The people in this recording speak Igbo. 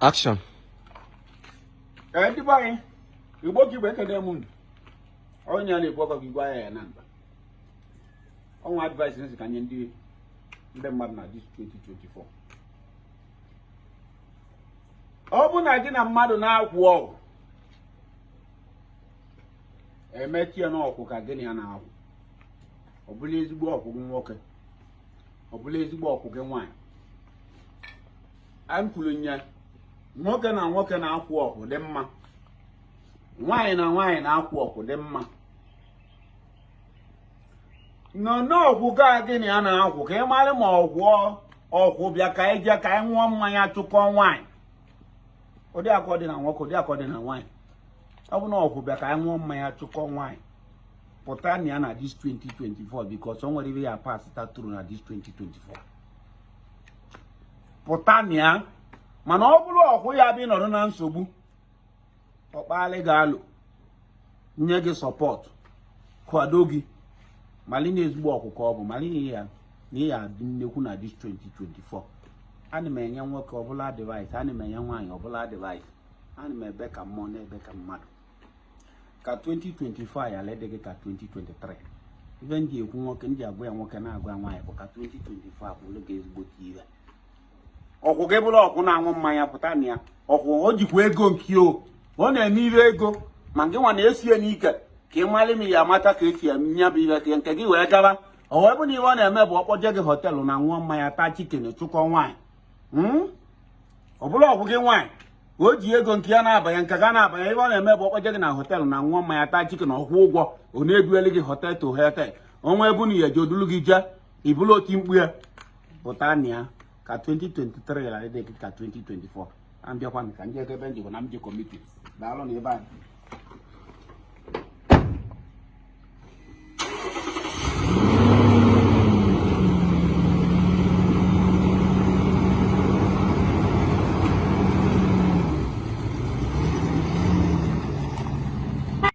Action. Enti boy, you boki weke de mun. Onya le boka bi gwa ya namba. On advice nsi kan ndi mbe mmadụ na this 2024. Ọ bụ na gị na mmadụ na-akwụ ọgwụ. Emetie na ọkwụ ka gị na ya na-akwụ. Ọ bụla ezigbo ọkwụ gị nwoke. Ọ bụla ezigbo ọkwụ gị nwaanyị. Anyị kwuru nya nwoke na nwoke na-akwụ ọkwụ dị mma. Nwaanyị na nwaanyị na-akwụ ọkwụ dị mma. No ọgwụ ga gị na ya na-akwụ ka ị mara ma ọgwụ bịa ka ije ka ị ṅụọ mmanya chụkọ nwaanyị. Ụdị akọ dị na nwoke, ụdị akọ dị na nwaanyị. Ọ bụ na ọgwụ bịa ka ị ṅụọ mmanya chụkọ nwaanyị. Pụta na ya na this 2024 because o nwere ihe ya pass through na this 2024. Pụta na ya mana ọ bụrụ ọgwụ ya bụ nọrọ na nsogbu. Ọkpalị ga-alụ nye gị support kwado gị. Malini ezigbo ọkụkọ ọ bụ malini ya na ya dị nnekwu na this 2024. Ana m enye nwoke ọbụla advice, ana m enye nwaanyị ọbụla advice. Ana m ebe ka mmụọ na ebe ka mmadụ. Ka 2025 ya lede gị ka 2023. Ibe ndị ekwu nwoke ndị agwa ya nwoke na-agwa nwaanyị bụ ka 2025 bụrụ gị ezigbo ihe. Ọkwụ gị bụrụ ọkwụ na-aṅụ mmanya pụta na ya. Ọkwụ o jikwa ego nke o. Ọ na-eme ire ego ma nke nwa na-esie n'ike. Ka ị mara ime ya amata ka esi anya bụ ihe ka nke gị wee gaba. O wee bụ na ihe ọ na-eme bụ ọkpọje gị họteelụ na ṅụọ mmanya taa chicken chụkọ nwaanyị. Ọ bụrụ ọgwụ gị nwaanyị o ji ego nke ya na-abanye nke ga na-abanye ihe ọ na-eme bụ ọkpọje gị na họteelụ na ṅụọ mmanya taa chicken ọkwụ ụgwọ ọ na-ebueli gị họteelụ to họteelụ. Ọnwa ebu na ya eji odulu gị jee ibulu oti mkpu ya pụta na ya ka 2023 ya dị ka 2024. Ambịakwa ka ndị ebe ndị bụ na m ji kọmiti daalụ na ebe anyị.